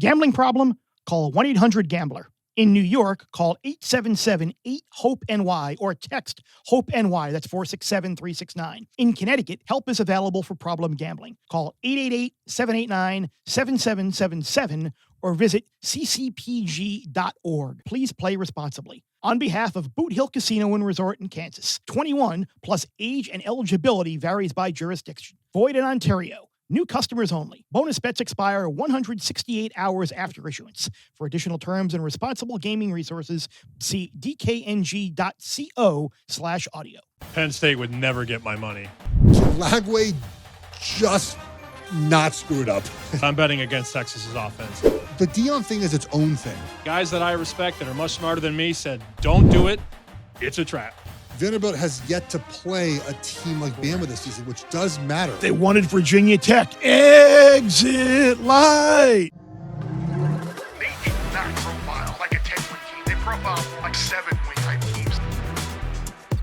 Gambling problem? Call 1-800-GAMBLER. In New York, call 877-8-HOPE-NY or text HOPE-NY. That's 467-369. In Connecticut, help is available for problem gambling. Call 888-789-7777 or visit ccpg.org. Please play responsibly. On behalf of Boot Hill Casino and Resort in Kansas, 21 plus age and eligibility varies by jurisdiction. Void in Ontario. New customers only. Bonus bets expire 168 hours after issuance. For additional terms and responsible gaming resources, see dkng.co/audio. Penn State would never get my money. Lagway just not screwed up. I'm betting against Texas's offense. The Deion thing is its own thing. Guys that I respect that are much smarter than me said, don't do it. It's a trap. Vanderbilt has yet to play a team like Bama this season, which does matter. They wanted Virginia Tech. Exit light. They did not profile like a 10-win team. They profiled like 7-win type teams.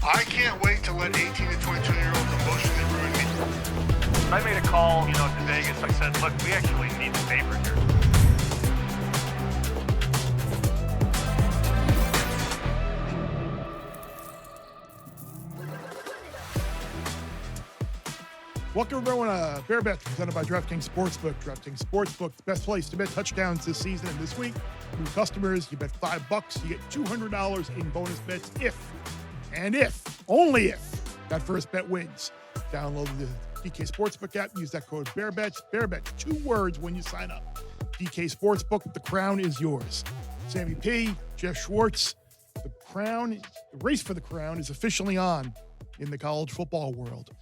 I can't wait to let 18 to 22-year-olds emotionally ruin me. I made a call, to Vegas. I said, look, we actually need the paper here. Welcome everyone to Bear Bets presented by DraftKings Sportsbook. DraftKings Sportsbook, the best place to bet touchdowns this season and this week. New customers, you bet $5, you get $200 in bonus bets only if, that first bet wins. Download the DK Sportsbook app, use that code BEARBETS. BEARBETS, 2 words when you sign up. DK Sportsbook, the crown is yours. Sammy P, Geoff Schwartz, the race for the crown is officially on in the college football world.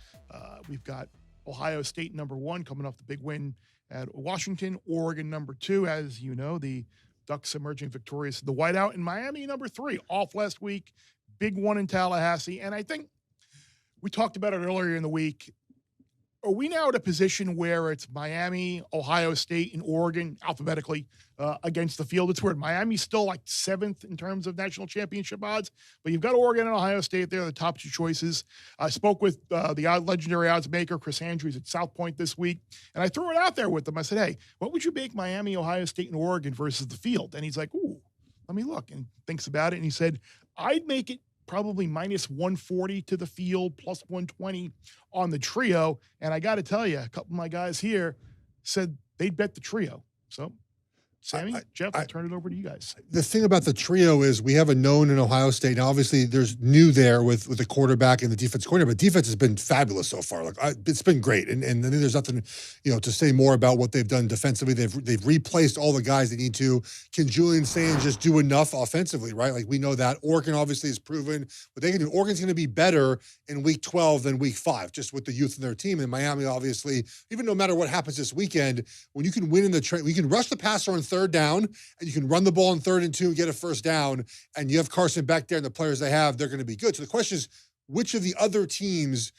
We've got Ohio State #1 coming off the big win at Washington, Oregon #2. As you know, the Ducks emerging victorious in the whiteout, and Miami #3 off last week. Big one in Tallahassee. And I think we talked about it earlier in the week. Are we now at a position where it's Miami, Ohio State, and Oregon alphabetically against the field? It's weird. Miami's still like 7th in terms of national championship odds, but you've got Oregon and Ohio State. They're the top 2 choices. I spoke with the legendary odds maker, Chris Andrews, at South Point this week, and I threw it out there with him. I said, hey, what would you make Miami, Ohio State, and Oregon versus the field? And he's like, ooh, let me look, and thinks about it. And he said, I'd make it probably minus 140 to the field, plus 120 on the trio. And I got to tell you, a couple of my guys here said they'd bet the trio. So, Sammy, Geoff, I'll turn it over to you guys. The thing about the trio is we have a known in Ohio State. Now, obviously, there's new there with the quarterback and the defense coordinator, but defense has been fabulous so far. It's been great, and I think there's nothing, to say more about what they've done defensively. They've replaced all the guys they need to. Can Julian Sayin just do enough offensively, right? Like, we know that. Oregon obviously has proven what they can do. Oregon's going to be better in Week 12 than Week 5, just with the youth in their team. And Miami, obviously, even no matter what happens this weekend, when you can win in the you can rush the passer on 3rd down, and you can run the ball on 3rd and 2 and get a 1st down, and you have Carson Beck there and the players they have, they're going to be good. So the question is, which of the other teams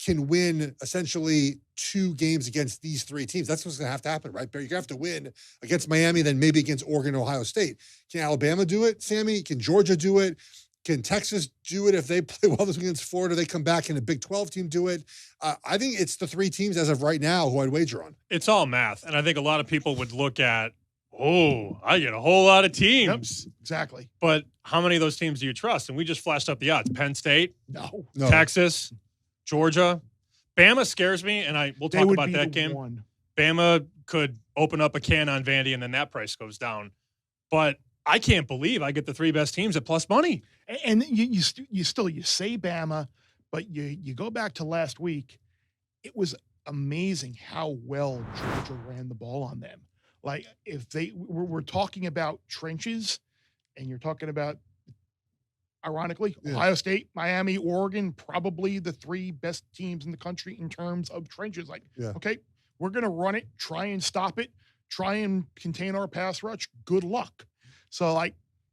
can win essentially 2 games against these 3 teams? That's what's going to have to happen, right? You're going to have to win against Miami, then maybe against Oregon and Ohio State. Can Alabama do it, Sammy? Can Georgia do it? Can Texas do it if they play well this week against Florida? They come back and a Big 12 team do it. I think it's the 3 teams as of right now who I'd wager on. It's all math. And I think a lot of people would look at, I get a whole lot of teams. Yep, exactly. But how many of those teams do you trust? And we just flashed up the odds. Penn State, no. Texas, Georgia. Bama scares me, and we'll talk about that game. One. Bama could open up a can on Vandy, and then that price goes down. But I can't believe I get the 3 best teams at plus money. And you say Bama, but you go back to last week. It was amazing how well Georgia ran the ball on them. Like, if we're talking about trenches, and you're talking about, ironically, Ohio State, Miami, Oregon, probably the 3 best teams in the country in terms of trenches. Okay, we're going to run it, try and stop it, try and contain our pass rush. Good luck. So,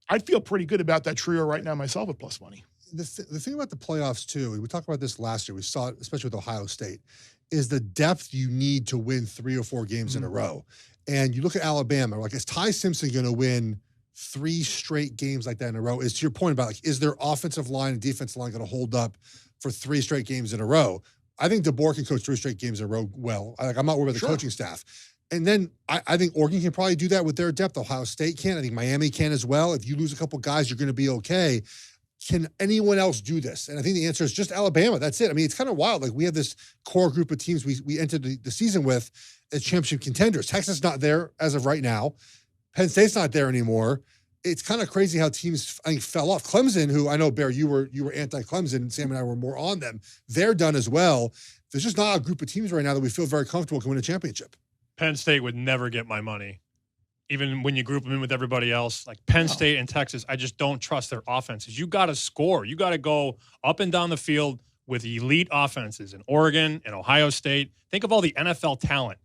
I'd feel pretty good about that trio right now myself at plus money. The thing about the playoffs, too, we talked about this last year, we saw it, especially with Ohio State, is the depth you need to win 3 or 4 games in a row. And you look at Alabama, is Ty Simpson going to win 3 straight games like that in a row? Is to your point about, is their offensive line and defensive line going to hold up for 3 straight games in a row? I think DeBoer can coach 3 straight games in a row well. I'm not worried about the coaching staff. And then I think Oregon can probably do that with their depth. Ohio State can. I think Miami can as well. If you lose a couple guys, you're going to be okay. Can anyone else do this? And I think the answer is just Alabama. That's it. I mean, it's kind of wild. Like, we have this core group of teams we entered the season with as championship contenders. Texas not there as of right now. Penn State's not there anymore. It's kind of crazy how teams, I think, fell off. Clemson, who I know, Bear, you were anti-Clemson, and Sam and I were more on them. They're done as well. There's just not a group of teams right now that we feel very comfortable can win a championship. Penn State would never get my money, even when you group them in with everybody else. Like Penn State and Texas, I just don't trust their offenses. You got to score. You got to go up and down the field with elite offenses in Oregon and Ohio State. Think of all the NFL talent.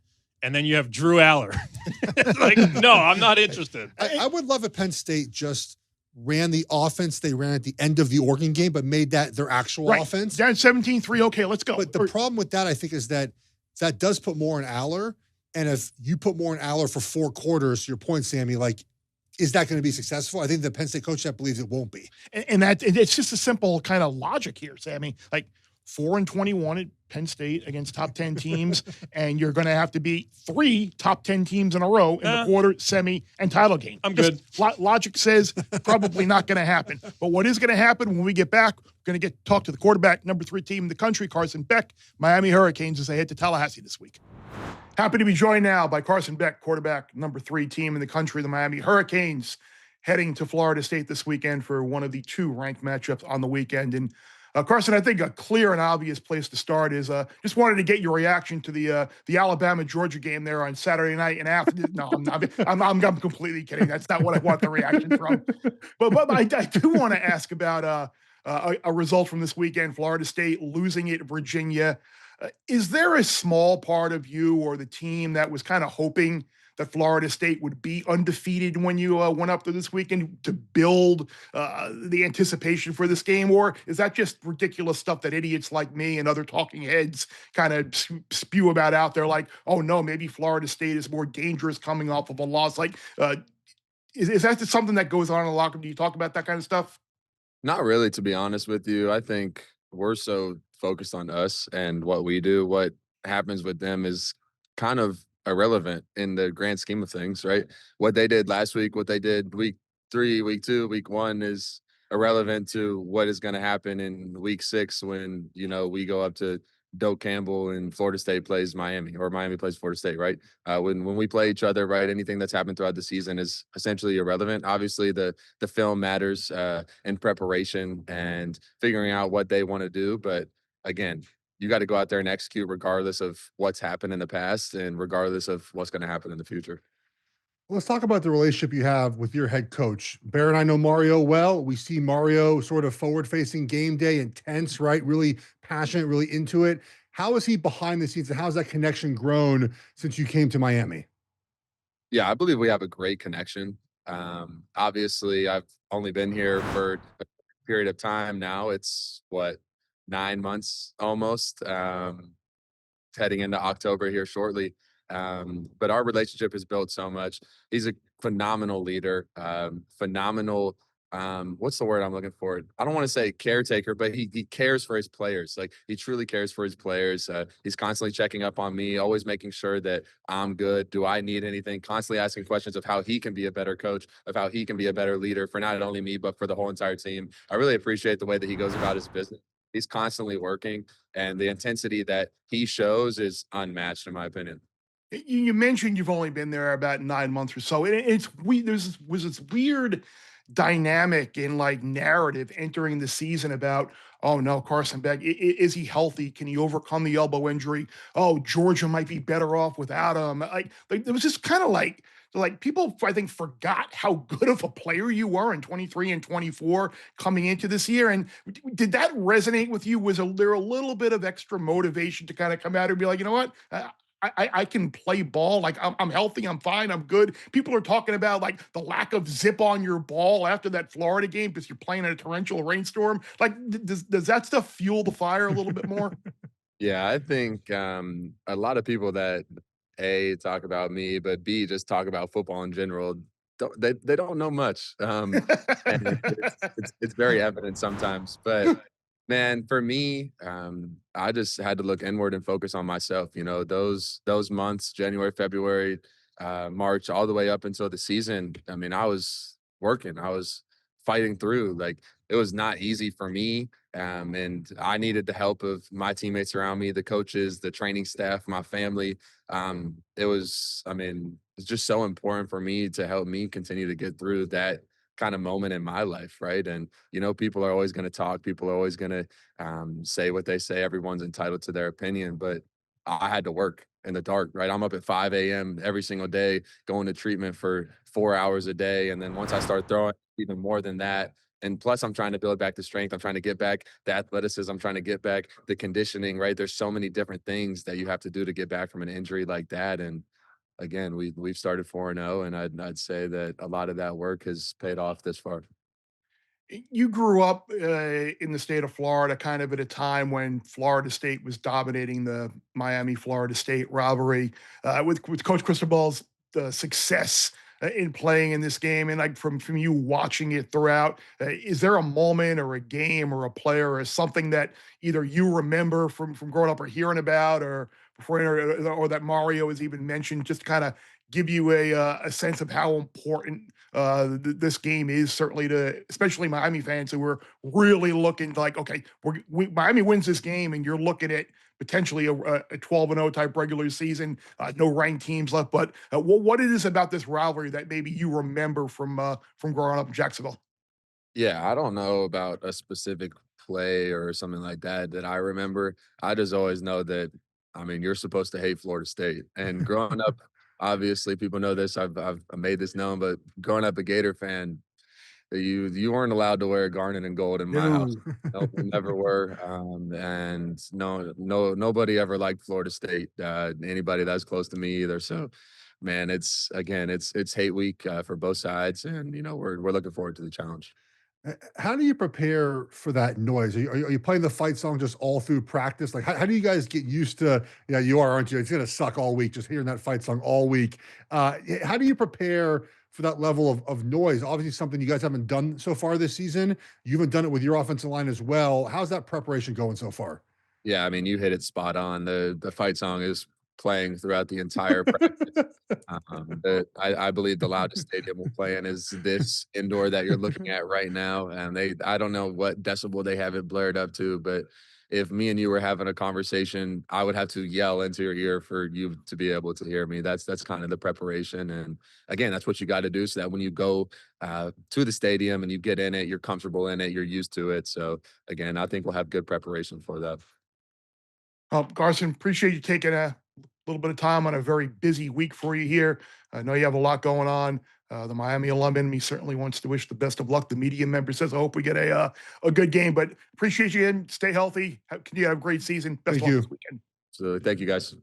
And then you have Drew Aller. Like, no, I'm not interested. I would love if Penn State just ran the offense they ran at the end of the Oregon game, but made that their actual offense. Down 17-3, okay, let's go. But the problem with that, I think, is that does put more in Aller. And if you put more in Aller for 4 quarters, to your point, Sammy, like, is that going to be successful? I think the Penn State coach that believes it won't be. And it's just a simple kind of logic here, Sammy. Like, 4-21 at Penn State against top 10 teams, and you're going to have to beat 3 top 10 teams in a row in the quarter, semi, and title game. I'm good. Logic says probably not going to happen. But what is going to happen when we get back, we're going to talk to the quarterback, number 3 team in the country, Carson Beck, Miami Hurricanes, as they head to Tallahassee this week. Happy to be joined now by Carson Beck, quarterback, number 3 team in the country, the Miami Hurricanes, heading to Florida State this weekend for one of the 2 ranked matchups on the weekend. And Carson, I think a clear and obvious place to start is just wanted to get your reaction to the Alabama-Georgia game there on Saturday night. And after, no, I'm completely kidding. That's not what I want the reaction from. But I do want to ask about a result from this weekend, Florida State losing at Virginia. Is there a small part of you or the team that was kind of hoping that Florida State would be undefeated when you went up to this weekend to build the anticipation for this game? Or is that just ridiculous stuff that idiots like me and other talking heads kind of spew about out there? Like, oh no, maybe Florida State is more dangerous coming off of a loss. Like, is that just something that goes on in the locker room? Do you talk about that kind of stuff? Not really, to be honest with you. I think we're so focused on us and what we do. What happens with them is kind of irrelevant in the grand scheme of things, right? What they did last week, what they did week 3, week 2, week 1 is irrelevant to what is going to happen in week 6 when, we go up to Doak Campbell and Florida State plays Miami, or Miami plays Florida State, right? When we play each other, right, anything that's happened throughout the season is essentially irrelevant. Obviously, the film matters in preparation and figuring out what they want to do. But again, you got to go out there and execute regardless of what's happened in the past and regardless of what's going to happen in the future. Let's talk about the relationship you have with your head coach. Bear and I know Mario well. We see Mario sort of forward-facing game day, intense, right? Really passionate, really into it. How is he behind the scenes, and how's that connection grown since you came to Miami? Yeah, I believe we have a great connection. Obviously, I've only been here for a period of time now. It's 9 months almost, heading into October here shortly. But our relationship is built so much. He's a phenomenal leader, phenomenal. What's the word I'm looking for? I don't want to say caretaker, but he cares for his players. Like, he truly cares for his players. He's constantly checking up on me, always making sure that I'm good. Do I need anything? Constantly asking questions of how he can be a better coach, of how he can be a better leader for not only me, but for the whole entire team. I really appreciate the way that he goes about his business. He's constantly working, and the intensity that he shows is unmatched, in my opinion. You mentioned you've only been there about 9 months or so. It's was this weird dynamic in like narrative entering the season about, oh no, Carson Beck, is he healthy? Can he overcome the elbow injury? Oh, Georgia might be better off without him. Like it was just kind of like people, I think, forgot how good of a player you were in 23 and 24 coming into this year. And did that resonate with you? Was there a little bit of extra motivation to kind of come out and be like, you know what? I can play ball. Like, I'm healthy. I'm fine. I'm good. People are talking about like the lack of zip on your ball after that Florida game because you're playing in a torrential rainstorm. Like, does that stuff fuel the fire a little bit more? Yeah, I think a lot of people that A, talk about me, but B, just talk about football in general, they don't know much. And it's very evident sometimes. But Man, for me, I just had to look inward and focus on myself. You know, those months, January, February, March, all the way up until the season. I mean, I was working, I was fighting through. Like, it was not easy for me, and I needed the help of my teammates around me, the coaches, the training staff, my family. It was, I mean, it's just so important for me to help me continue to get through that kind of moment in my life, right? And you know, people are always going to talk. People are always going to say what they say. Everyone's entitled to their opinion, but I had to work in the dark, right? I'm up at 5 a.m. every single day, going to treatment for 4 hours a day. And then once I start throwing, even more than that. And plus, I'm trying to build back the strength. I'm trying to get back the athleticism. I'm trying to get back the conditioning, right? There's so many different things that you have to do to get back from an injury like that. And again, we've started 4-0, and I'd say that a lot of that work has paid off this far. You grew up in the state of Florida, kind of at a time when Florida State was dominating the Miami-Florida State rivalry. With Coach Cristobal's success in playing in this game, and like from you watching it throughout, is there a moment or a game or a player or something that either you remember from growing up or hearing about, or before, or that Mario has even mentioned, just to kind of give you a sense of how important this game is, certainly to especially Miami fans who were really looking like, okay, Miami wins this game, and you're looking at potentially a 12-0 type regular season, no ranked teams left. But what it is about this rivalry that maybe you remember from growing up in Jacksonville? Yeah, I don't know about a specific play or something like that that I remember. I just always know that, I mean, you're supposed to hate Florida State. And growing up, obviously, people know this. I've made this known, but growing up a Gator fan, you weren't allowed to wear garnet and gold in my house. No. No, we never were. And nobody ever liked Florida State. Anybody that's close to me either. So, man, it's again, it's hate week for both sides, and you know, we're looking forward to the challenge. How do you prepare for that noise? Are you playing the fight song just all through practice? Like, how do you guys get used to, yeah, you are, aren't you? It's going to suck all week, just hearing that fight song all week. How do you prepare for that level of noise? Obviously, something you guys haven't done so far this season. You haven't done it with your offensive line as well. How's that preparation going so far? Yeah, I mean, you hit it spot on. The fight song is playing throughout the entire practice. I believe the loudest stadium we'll play in is this indoor that you're looking at right now. And I don't know what decibel they have it blared up to, but if me and you were having a conversation, I would have to yell into your ear for you to be able to hear me. That's kind of the preparation. And again, that's what you got to do so that when you go to the stadium and you get in it, you're comfortable in it, you're used to it. So again, I think we'll have good preparation for that. Carson, appreciate you taking a little bit of time on a very busy week for you here. I know you have a lot going on. The Miami alum in me certainly wants to wish the best of luck. The media member says, I hope we get a good game, but appreciate you and stay healthy. Can you have a great season? Best Thank of luck you. this weekend. So thank you guys.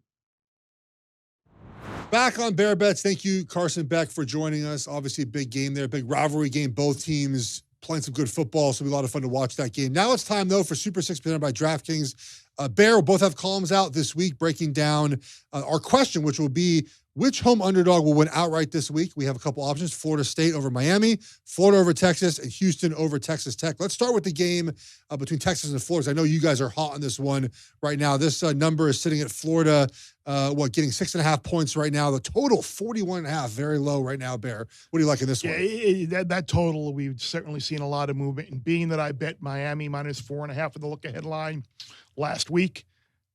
Back on Bear Bets. Thank you, Carson Beck, for joining us. Obviously, a big game there, big rivalry game. Both teams playing some good football, so it'll be a lot of fun to watch that game. Now it's time, though, for Super 6 presented by DraftKings. Bear will both have columns out this week breaking down our question, which will be, which home underdog will win outright this week? We have a couple options: Florida State over Miami, Florida over Texas, and Houston over Texas Tech. Let's start with the game between Texas and Florida. I know you guys are hot on this one right now. This number is sitting at Florida, getting 6.5 points right now. The total 41.5, very low right now. Bear, what do you like in this one? That total, we've certainly seen a lot of movement. And being that I bet Miami minus 4.5 for the look-ahead line last week,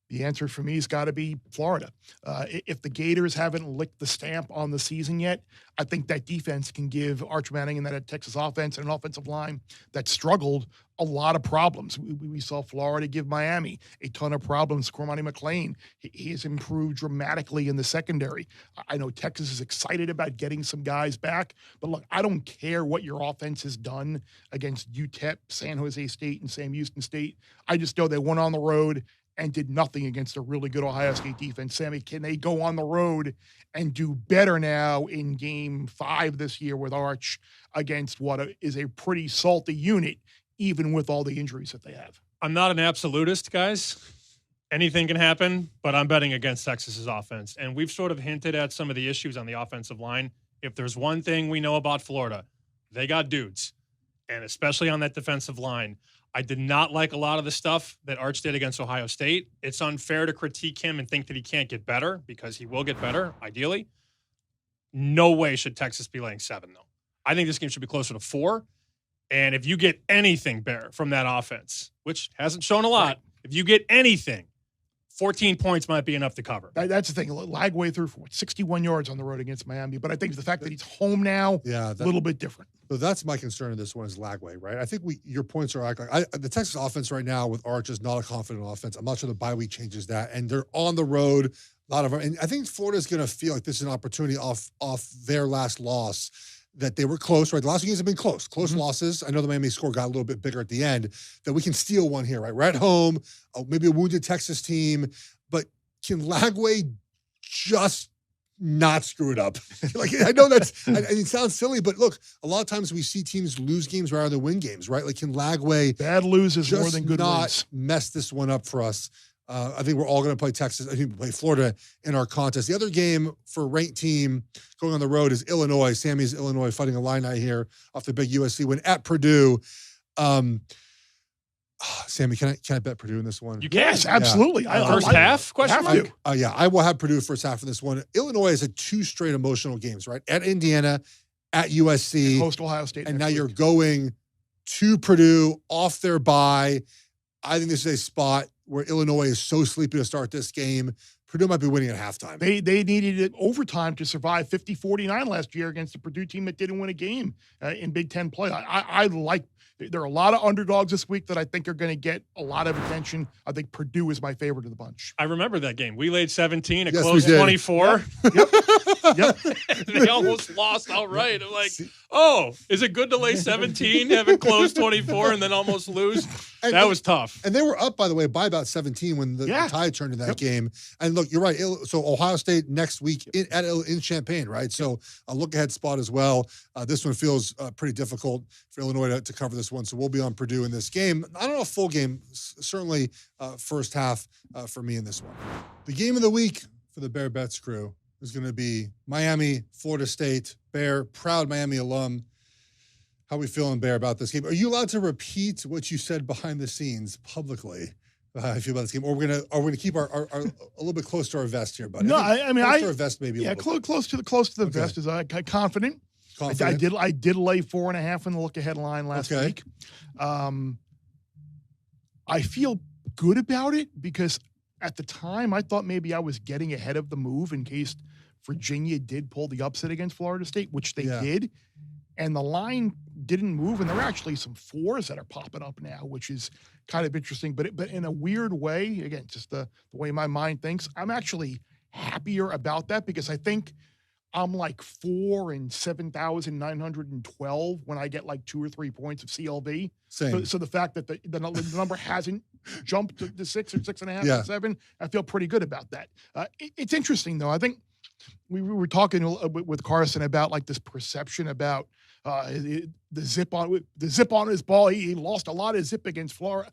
the answer for me has got to be Florida. If the Gators haven't licked the stamp on the season yet, I think that defense can give Arch Manning and that Texas offense and an offensive line that struggled a lot of problems. We saw Florida give Miami a ton of problems. Cormani McClain, he has improved dramatically in the secondary. I know Texas is excited about getting some guys back, but look, I don't care what your offense has done against UTEP, San Jose State, and Sam Houston State. I just know they went on the road and did nothing against a really good Ohio State defense. Sammy, can they go on the road and do better now in game 5 this year with Arch against what is a pretty salty unit, even with all the injuries that they have? I'm not an absolutist, guys. Anything can happen, but I'm betting against Texas's offense. And we've sort of hinted at some of the issues on the offensive line. If there's one thing we know about Florida, they got dudes, and especially on that defensive line. I did not like a lot of the stuff that Arch did against Ohio State. It's unfair to critique him and think that he can't get better because he will get better, ideally. No way should Texas be laying 7, though. I think this game should be closer to 4. And if you get anything, Bear, from that offense, which hasn't shown a lot, if you get anything, 14 points might be enough to cover. That's the thing. Lagway threw for 61 yards on the road against Miami, but I think the fact that he's home now, a little bit different. So that's my concern in this one is Lagway, right? I think your points are the Texas offense right now with Arch is not a confident offense. I'm not sure the bye week changes that, and they're on the road. And I think Florida's going to feel like this is an opportunity off their last loss. That they were close, right? The last few games have been close losses. I know the Miami score got a little bit bigger at the end, that we can steal one here, right? We're at home, maybe a wounded Texas team, but can Lagway just not screw it up? Like, I know it sounds silly, but look, a lot of times we see teams lose games rather than win games, right? Like, can Lagway bad loses more than good wins mess this one up for us? I think we're all going to play Texas. I think we play Florida in our contest. The other game for a ranked team going on the road is Illinois. Sammy's Illinois fighting Illini here off the big USC win at Purdue. Sammy, can I bet Purdue in this one? You can. Yes, absolutely. Yeah. First half? Question mark? Yeah, I will have Purdue first half in this one. Illinois has had 2 straight emotional games, right? At Indiana, at USC. Coastal Ohio State. And now you're going to Purdue off their bye. I think this is a spot where Illinois is so sleepy to start this game. Purdue might be winning at halftime. They needed it overtime to survive 50-49 last year against the Purdue team that didn't win a game in Big Ten play. I like – there are a lot of underdogs this week that I think are going to get a lot of attention. I think Purdue is my favorite of the bunch. I remember that game. We laid 17. It Yes, closed 24. Yep. They almost lost outright. I'm like, oh, is it good to lay 17, have it close 24, and then almost lose? That was tough. And they were up, by the way, by about 17 when the tide turned in that game. And look, you're right. So Ohio State next week in Champaign, right? So a look-ahead spot as well. This one feels pretty difficult for Illinois to cover this one. So we'll be on Purdue in this game. I don't know a full game, certainly first half for me in this one. The game of the week for the Bear Bets crew is going to be Miami, Florida State. Bear, proud Miami alum. How are we feeling, Bear, about this game? Are you allowed to repeat what you said behind the scenes publicly? How you feel about this game? Or we're gonna keep our a little bit close to our vest here, buddy. No, I mean, close to our vest maybe. Yeah, close to the vest is confident. I did lay 4.5 in the look ahead line last week. I feel good about it because at the time I thought maybe I was getting ahead of the move in case Virginia did pull the upset against Florida State, which they did. And the line didn't move, and there are actually some 4s that are popping up now, which is kind of interesting. But in a weird way, again, just the way my mind thinks, I'm actually happier about that because I think I'm like 4 and 7,912 when I get like 2 or 3 points of CLV. Same. So the fact that the number hasn't jumped to 6 or 6.5 or 7, I feel pretty good about that. It's interesting though. I think we were talking with Carson about like this perception about the zip on his ball. He lost a lot of zip against Florida.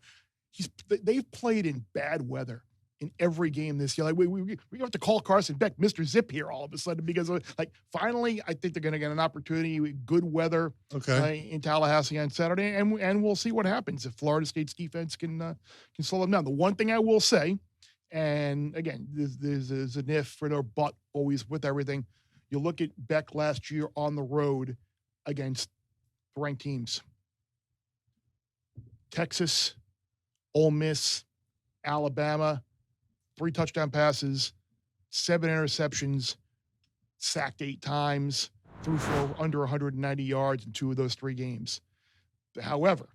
They've played in bad weather in every game this year. Like we have to call Carson Beck Mr. Zip here all of a sudden because like finally I think they're going to get an opportunity with good weather in Tallahassee on Saturday, and we'll see what happens if Florida State's defense can slow them down. The one thing I will say, and again, there's an if or no but always with everything. You look at Beck last year on the road against ranked teams. Texas, Ole Miss, Alabama, 3 touchdown passes, 7 interceptions, sacked 8 times, threw for under 190 yards in 2 of those 3 games. However,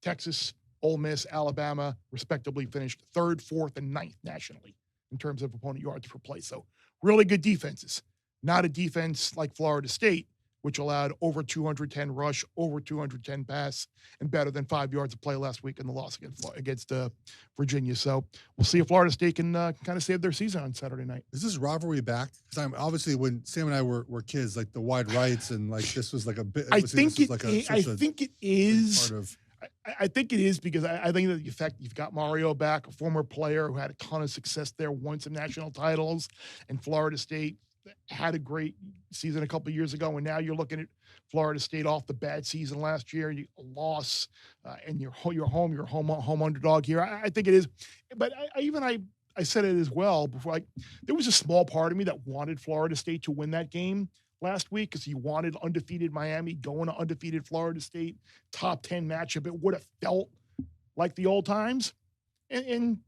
Texas, Ole Miss, Alabama, respectively finished 3rd, 4th, and 9th nationally in terms of opponent yards per play. So really good defenses. Not a defense like Florida State, which allowed over 210 rush, over 210 pass, and better than 5 yards of play last week in the loss against Virginia. So we'll see if Florida State can kind of save their season on Saturday night. Is this rivalry back? Because I'm obviously when Sam and I were kids, like the wide rights and like this was like a bit. I think it is. I think it is because I think that the fact you've got Mario back, a former player who had a ton of success there, won some national titles, and Florida State had a great season a couple of years ago, and now you're looking at Florida State off the bad season last year, a loss, and you're home underdog here. I think it is, but I said it as well before. There was a small part of me that wanted Florida State to win that game last week because you wanted undefeated Miami going to undefeated Florida State, top 10 matchup. It would have felt like the old times, and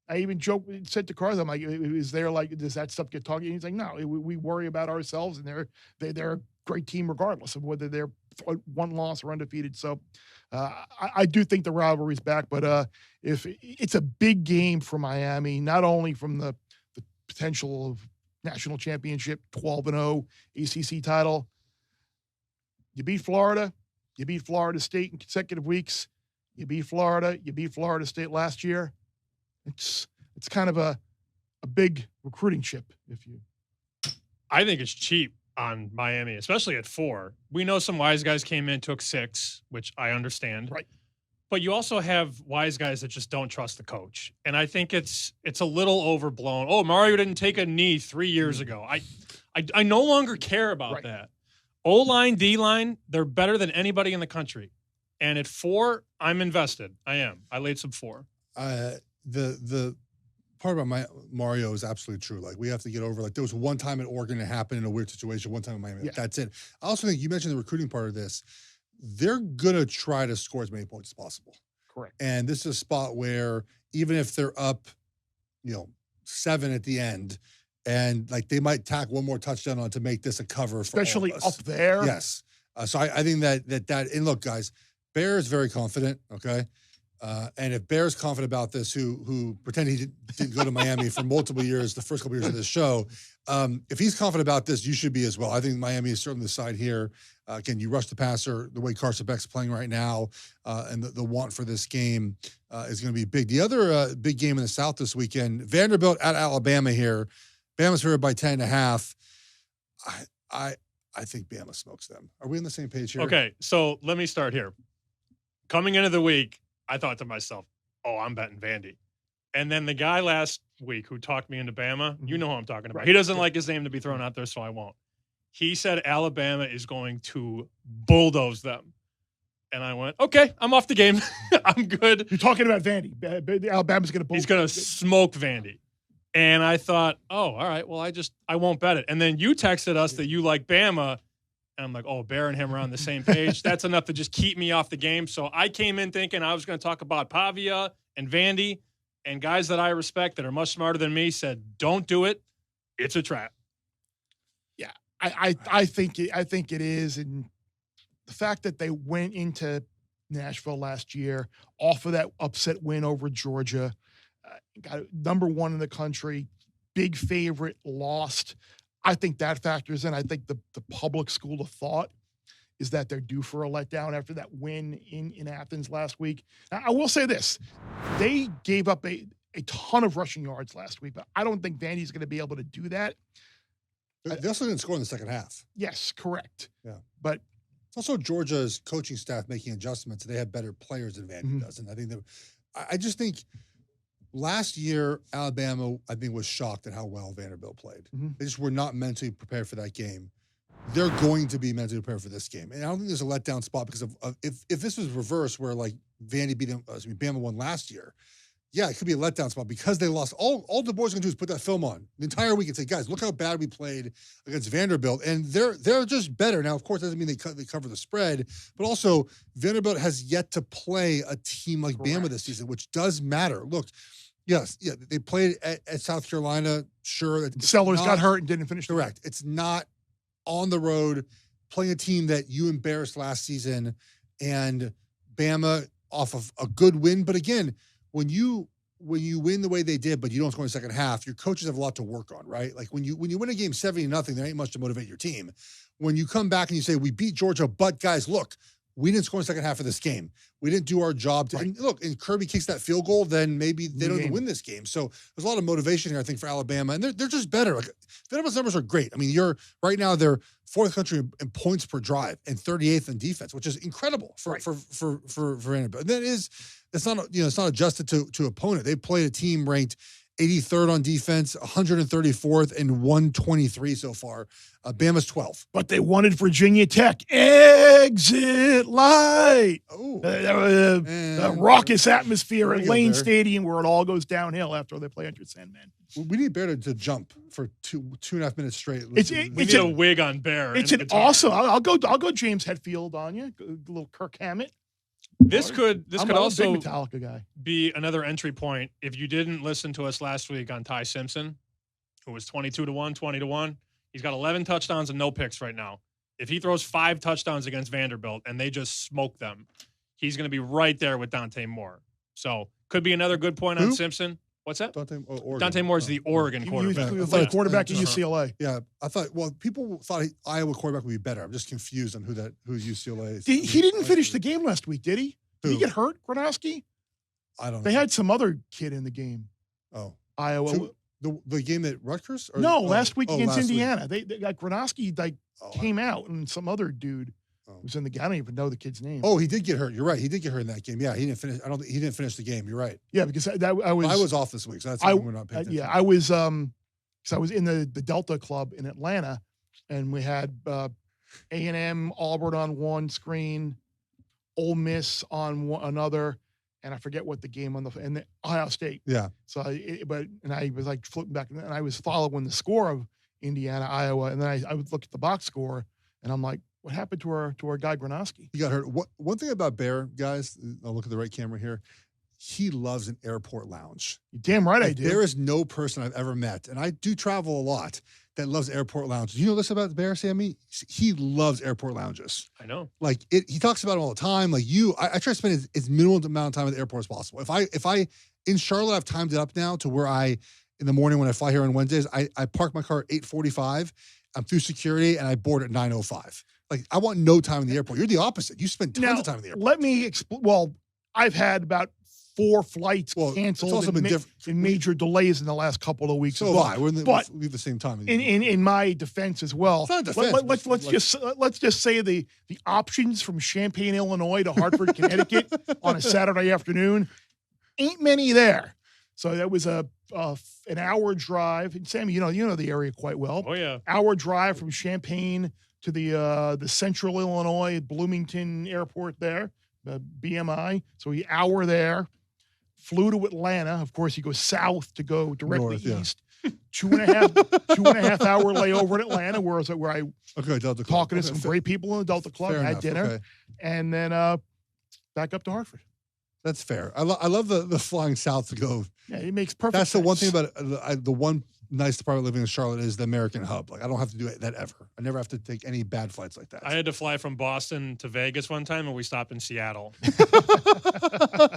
I even said to Carson, I'm like, is there does that stuff get talked? And he's like, no, we worry about ourselves, and they're a great team regardless of whether they're one loss or undefeated. So I do think the rivalry's back, but if it's a big game for Miami, not only from the potential of national championship, 12-0 ACC title, you beat Florida State in consecutive weeks, you beat Florida State last year. It's kind of a big recruiting chip. I think it's cheap on Miami, especially at 4. We know some wise guys came in, took 6, which I understand. Right. But you also have wise guys that just don't trust the coach. And I think it's a little overblown. Oh, Mario didn't take a knee 3 years ago. I no longer care about that. O-line, D-line, they're better than anybody in the country. And at 4, I'm invested. I am. I laid some 4. The part about Mario is absolutely true. We have to get over, there was one time at Oregon it happened in a weird situation, one time in Miami. Yeah. That's it. I also think you mentioned the recruiting part of this. They're going to try to score as many points as possible. Correct. And this is a spot where even if they're up, 7 at the end, and they might tack one more touchdown on to make this a cover, especially for all of us. Up there. Yes. So I think that, and look, guys, Bear is very confident. Okay. And if Bear's confident about this, who pretend he didn't go to Miami for multiple years, the first couple years of this show, if he's confident about this, you should be as well. I think Miami is certainly the side here. Again, you rush the passer the way Carson Beck's playing right now, and the want for this game is going to be big. The other big game in the South this weekend, Vanderbilt at Alabama here. Bama's favored by 10.5. I think Bama smokes them. Are we on the same page here? Okay, so let me start here. Coming into the week, I thought to myself, oh, I'm betting Vandy. And then the guy last week who talked me into Bama, you know who I'm talking about. Right. He doesn't like his name to be thrown out there, so I won't. He said Alabama is going to bulldoze them. And I went, okay, I'm off the game. I'm good. You're talking about Vandy. Alabama's going to bulldoze. He's going to smoke Vandy. And I thought, oh, all right, well, I won't bet it. And then you texted us that you like Bama. And I'm like, oh, Bear and him are on the same page. That's enough to just keep me off the game. So I came in thinking I was going to talk about Pavia and Vandy, and guys that I respect that are much smarter than me said, don't do it. It's a trap. Yeah, I think it is. And the fact that they went into Nashville last year off of that upset win over Georgia, got number 1 in the country, big favorite, lost. I think that factors in. I think the public school of thought is that they're due for a letdown after that win in Athens last week. Now, I will say this. They gave up a ton of rushing yards last week, but I don't think Vandy's going to be able to do that. They also didn't score in the second half. Yes, correct. Yeah. But it's also Georgia's coaching staff making adjustments. They have better players than Vandy does. And I think I just think last year, Alabama, I think, was shocked at how well Vanderbilt played. They just were not mentally prepared for that game. They're going to be mentally prepared for this game. And I don't think there's a letdown spot because of if this was reversed where Vandy beat them, Bama won last year, yeah, it could be a letdown spot because they lost. All the boys are going to do is put that film on the entire week and say, guys, look how bad we played against Vanderbilt. And they're just better. Now, of course, that doesn't mean they cover the spread, but also Vanderbilt has yet to play a team like Bama this season, which does matter. Look, yes, yeah, they played at South Carolina. Sure. Sellers got hurt and didn't finish. Correct. It's not on the road playing a team that you embarrassed last season and Bama off of a good win. But again, when you win the way they did, but you don't score in the second half, your coaches have a lot to work on, right? When you win a game 70-0, there ain't much to motivate your team. When you come back and you say, we beat Georgia, but guys, look, we didn't score in the second half of this game. We didn't do our job. And look, and Kirby kicks that field goal, then maybe they don't even win this game. So there's a lot of motivation here, I think, for Alabama. And they're just better. Vanderbilt's numbers are great. I mean, right now they're 4th country in points per drive and 38th in defense, which is incredible for Vanderbilt. And it's not adjusted to opponent. They played a team ranked 83rd on defense, 134th, and 123 so far. Bama's 12. But they wanted Virginia Tech. Exit light. Oh, The raucous atmosphere at There you go, Lane Bear. Stadium where it all goes downhill after they play Enter Sandman. we need Bear to jump for 2.5 minutes straight. It's We It's need a- a wig on Bear. It's and an guitar. awesome. I'll go James Hetfield on you. A little Kirk Hammett. This could I'm a also big Metallica guy. be another entry point if you didn't listen to us last week on Ty Simpson, who was 22-1, 20-1. He's got 11 touchdowns and no picks right now. If he throws 5 touchdowns against Vanderbilt and they just smoke them, he's going to be right there with Dante Moore. So could be another good point on Who? Simpson. What's that? Oregon. Dante Moore's the Oregon He quarterback. was Yeah. like quarterback at Uh-huh. UCLA. Yeah, I thought. Well, people thought Iowa quarterback would be better. I'm just confused on who UCLA is. He didn't finish the game last week, did he? Did he Who? get hurt, Gronowski? I don't know. They had some other kid in the game. Oh, Iowa. Two- the game at Rutgers? Or, No, last week against last week. Indiana. They got Gronowski Oh, came out and some other dude Oh. was in the game. I don't even know the kid's name. Oh, he did get hurt. You're right. He did get hurt in that game. Yeah, he didn't finish. He didn't finish the game. You're right. Yeah, because I was off this week, so that's why we're not paying attention. yeah, I was because I was in the Delta Club in Atlanta, and we had A&M Auburn on one screen, Ole Miss on another, and I forget what the game on and the Ohio State. Yeah. So, I was like flipping back, and I was following the score of Indiana, Iowa, and then I would look at the box score, and I'm like, what happened to our guy Gronowski? He got hurt. One thing about Bear, guys, I'll look at the right camera here. He loves an airport lounge. You're damn right I Like, do. there is no person I've ever met, and I do travel a lot, that loves airport lounges. You know this about Bear, Sammy? He loves airport lounges. I know. Like he talks about it all the time. Like I try to spend as minimal amount of time at the airport as possible. If I in Charlotte, I've timed it up now to where in the morning when I fly here on Wednesdays, I park my car at 8:45. I'm through security and I board at 9:05. Like I want no time in the airport. You're the opposite. You spend tons of time in the airport. Let me explain. Well, I've had about 4 flights Well, it's canceled also been different. and major delays in the last couple of weeks. So as have well. I. We're in the, But we leave the same time. in my defense as well. It's not a defense, Let's but just say the options from Champaign, Illinois to Hartford, Connecticut on a Saturday afternoon ain't many there. So that was an hour drive. And Sammy, you know the area quite well. Oh yeah. Hour drive from Champaign to the Central Illinois Bloomington Airport there, the BMI. So he hour there. Flew to Atlanta. Of course, he goes south to go directly North, yeah. east. 2.5 hour layover in Atlanta, where I Okay, Delta Club. talking to Okay, some fair- great people in the Delta Club, fair had enough, dinner, okay. and then back up to Hartford. That's fair. I love the flying south to go. Yeah, it makes perfect That's the one thing sense. about the one nice part of living in Charlotte is the American hub. Like I don't have to do that ever. I never have to take any bad flights like that. I had to fly from Boston to Vegas one time, and we stopped in Seattle.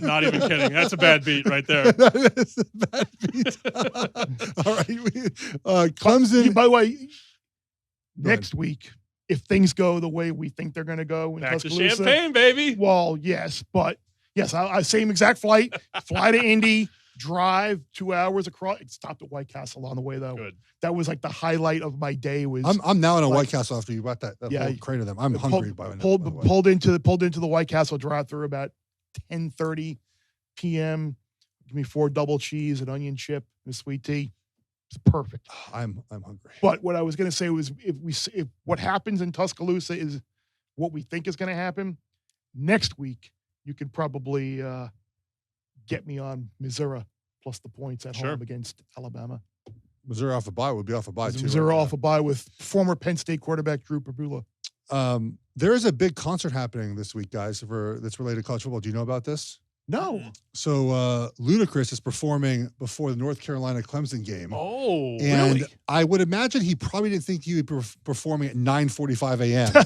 Not even kidding. That's a bad beat right there. That is a bad beat. All right, Clemson. By the way, Go ahead. next week, if things go the way we think they're going to go in Back to Tuscaloosa, Champaign, baby. well, yes, but yes, I same exact flight, fly to Indy, drive 2 hours across. It stopped at White Castle on the way though. Good. That was like the highlight of my day. Was I'm now in a like- White Castle after you bought that Yeah, whole crate of them. I'm pulled- hungry by now. pulled by the way. pulled into the White Castle drive-through about 10:30 p.m. Give me 4 double cheese, an onion chip, and a sweet tea. It's perfect. I'm hungry. But what I was going to say was, if what happens in Tuscaloosa is what we think is going to happen next week, you can probably get me on Missouri plus the points at Sure. home against Alabama. Missouri off a bye would be off a bye too. Missouri right off a bye with former Penn State quarterback Drew Pabula. now. There is a big concert happening this week, guys, that's related to college football. Do you know about this? No, So Ludacris is performing before the North Carolina Clemson game. Oh, And really? I would imagine he probably didn't think he would be performing at 9:45 a.m.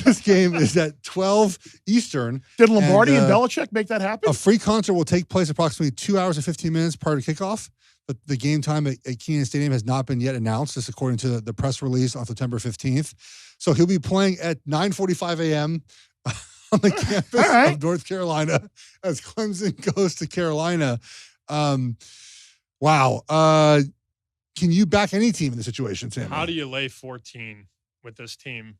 This game is at 12 Eastern. did Lombardi and, And, Belichick make that happen? A free concert will take place approximately 2 hours and 15 minutes prior to kickoff. But the game time at Kenan Stadium has not been yet announced. This according to the press release on September 15th. So he'll be playing at 9:45 a.m. on the campus All right. of North Carolina as Clemson goes to Carolina. Wow. Can you back any team in this situation, Sam? how do you lay 14 with this team?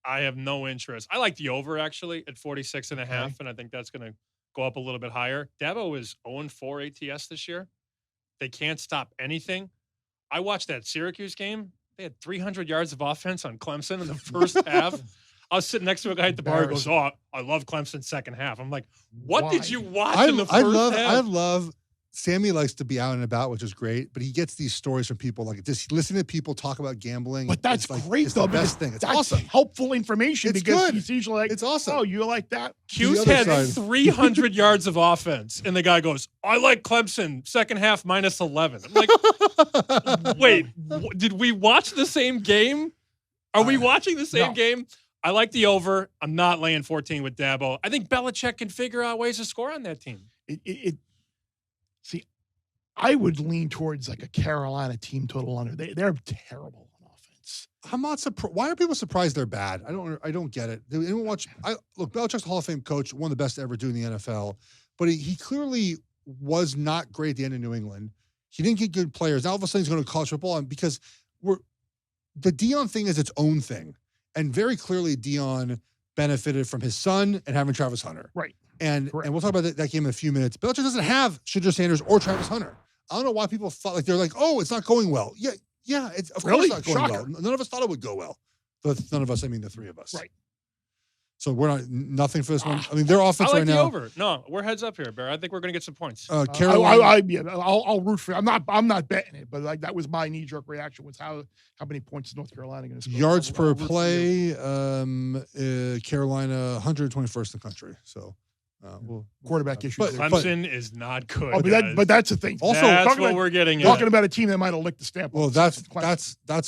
I have no interest. I like the over actually at 46.5, and I think that's going to go up a little bit higher. Dabo is 0-4 ATS this year. They can't stop anything. I watched that Syracuse game. They had 300 yards of offense on Clemson in the first half. I was sitting next to a guy at the bar who goes, "Oh, I love Clemson's second half." I'm like, "What did you watch in the first half?" I love. Sammy likes to be out and about, which is great, but he gets these stories from people like this. Listening to people talk about gambling, but that's great, it's though. The best thing. It's that's awesome. Helpful information It's because good. he's usually like, it's awesome. Oh, you like that? Hughes had 300 yards of offense, and the guy goes, "I like Clemson second half minus 11." I'm like, "Wait, did we watch the same game? Are we watching the same game?" I like the over. I'm not laying 14 with Dabo. I think Belichick can figure out ways to score on that team. See, I would lean towards like a Carolina team total under. They're terrible on offense. I'm not surprised. Why are people surprised they're bad? I don't get it. They don't watch. Look, Belichick's a Hall of Fame coach, one of the best to ever do in the NFL, but he clearly was not great at the end of New England. He didn't get good players. Now all of a sudden he's going to college football, and because the Dion thing is its own thing, and very clearly Dion benefited from his son and having Travis Hunter. Right. And we'll talk about that game in a few minutes. Belichick doesn't have Shedeur Sanders or Travis Hunter. I don't know why people thought like they're like, oh, it's not going well. Yeah, it's of course not going well. None of us thought it would go well. But none of us, I mean the three of us. Right. So we're not nothing for this one. I mean, their offense right now. I like the over. No, we're heads up here, Bear. I think we're going to get some points. Carolina. I'll root for. I'm not betting it, but like that was my knee jerk reaction. Was how many points is North Carolina going to score? Yards per play. Carolina 121st in the country. So. Quarterback issues. Clemson is not good. Oh, but that's the thing. Also, that's what we're getting. Talking about a team that might have licked the stamp. Well, that's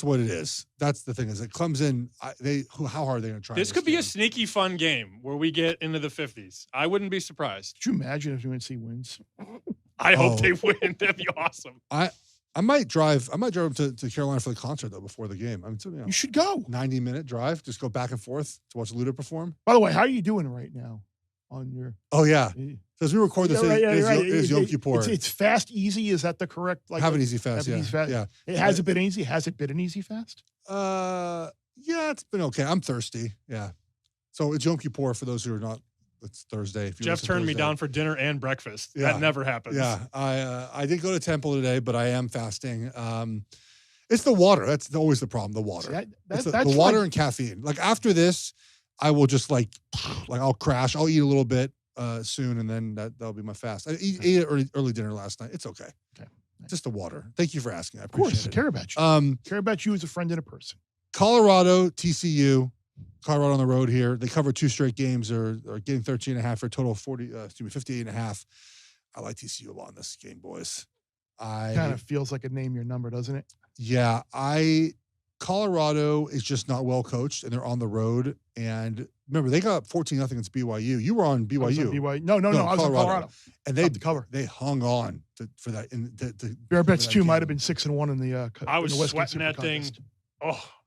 what it is. That's the thing. Is it Clemson? How hard are they going to try? This could be a sneaky fun game where we get into the 50s. I wouldn't be surprised. Could you imagine if UNC wins? I hope they win. That'd be awesome. I might drive up to Carolina for the concert though before the game. I mean, you should go. 90-minute drive. Just go back and forth to watch Luda perform. By the way, how are you doing right now? On your so as we record this, it is Yom Kippur. It's fast, easy. Is that the correct? Like, have an easy fast. Yeah. Has it been easy? Has it been an easy fast? Yeah, it's been okay. I'm thirsty. Yeah. So it's Yom Kippur for those who are not. It's Thursday. If Jeff turned me down for dinner and breakfast. Yeah. That never happens. Yeah. I did go to temple today, but I am fasting. It's the water. That's always the problem. The water. That's the water and caffeine. Like after this, I will just like I'll crash. I'll eat a little bit soon, and then that'll be my fast. I ate early dinner last night. It's okay. Okay. Just the water. Thank you for asking. I appreciate it. Of course, care about you. Care about you as a friend and a person. Colorado, TCU. Colorado on the road here. They covered 2 straight games. Are getting 13.5 for a total of 58.5. I like TCU a lot in this game, boys. Kind of feels like a name your number, doesn't it? Yeah, Colorado is just not well coached, and they're on the road. And remember, they got 14-0 against BYU. You were on BYU. No, I was on Colorado. And they hung on for that. Bear Bets 2 might have been 6-1 in the. I was sweating that thing.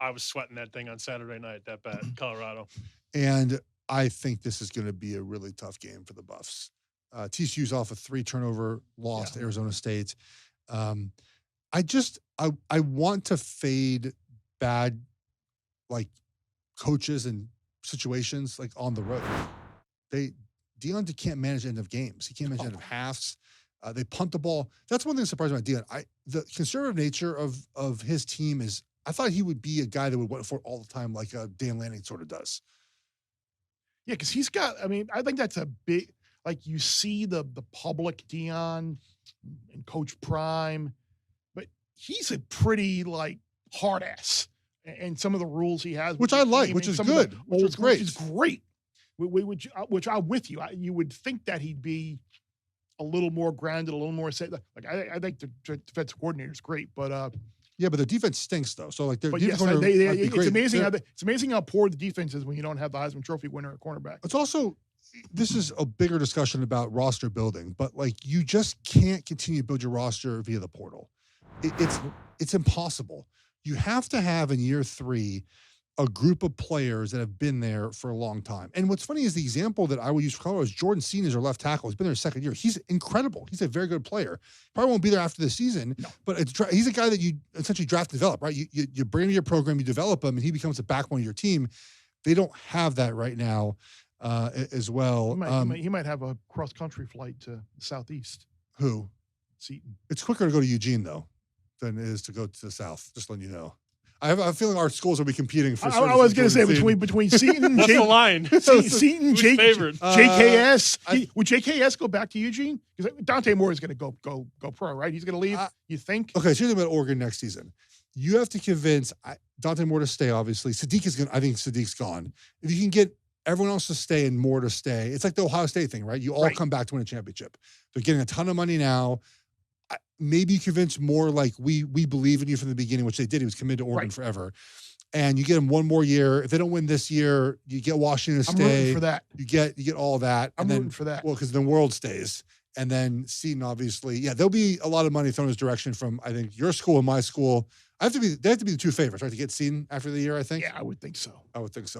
I was sweating that thing on Saturday night. That bet, Colorado. And I think this is going to be a really tough game for the Buffs. TCU's off a 3-turnover loss to Arizona State. I want to fade bad like coaches and situations like on the road. Dion can't manage end of games. He can't manage end of halves. They punt the ball. That's one thing that surprised me about Dion. The conservative nature of his team is I thought he would be a guy that would went for it all the time like Dan Lanning sort of does. Yeah, because he's got, I mean, I think that's a big, like you see the public Dion and Coach Prime, but he's a pretty like hard ass. And some of the rules he has, which I like, which is good, which is great. Which is great. Which I'm with you. You would think that he'd be a little more grounded, a little more safe. Like I think the defensive coordinator is great, but yeah, but their defense stinks though. So like their defense, it's amazing how poor the defense is when you don't have the Heisman Trophy winner at cornerback. It's also this is a bigger discussion about roster building, but like you just can't continue to build your roster via the portal. It's impossible. You have to have in year 3 a group of players that have been there for a long time. And what's funny is the example that I would use for Colorado is Jordan Senior is our left tackle. He's been there his second year. He's incredible. He's a very good player. Probably won't be there after the season, but he's a guy that you essentially draft and develop, right? You bring him to your program, you develop him, and he becomes the backbone of your team. They don't have that right now as well. He might have a cross-country flight to the Southeast. Who? Seton. It's quicker to go to Eugene though than it is to go to the South. Just letting you know. I have a feeling our schools will be competing for. I was going to say between Seton and What's the line? Seton, Who's favored? JKS. Would JKS go back to Eugene? Because Dante Moore is going to go pro, right? He's going to leave. You think? Okay, so you're talking about Oregon next season. You have to convince Dante Moore to stay. Obviously, Sadiq is going. I think Sadiq's gone. If you can get everyone else to stay and Moore to stay, it's like the Ohio State thing, right? You all come back to win a championship. They're getting a ton of money now. Maybe you convince Moore like we believe in you from the beginning, which they did. He was committed to Oregon forever. And you get him one more year. If they don't win this year, you get Washington to stay. I'm rooting for that. You get all that. I'm rooting for that. Well, because the world stays. And then Seton, obviously, there'll be a lot of money thrown his direction from, I think, your school and my school. They have to be the two favorites, right, to get Seton after the year, I think? Yeah, I would think so.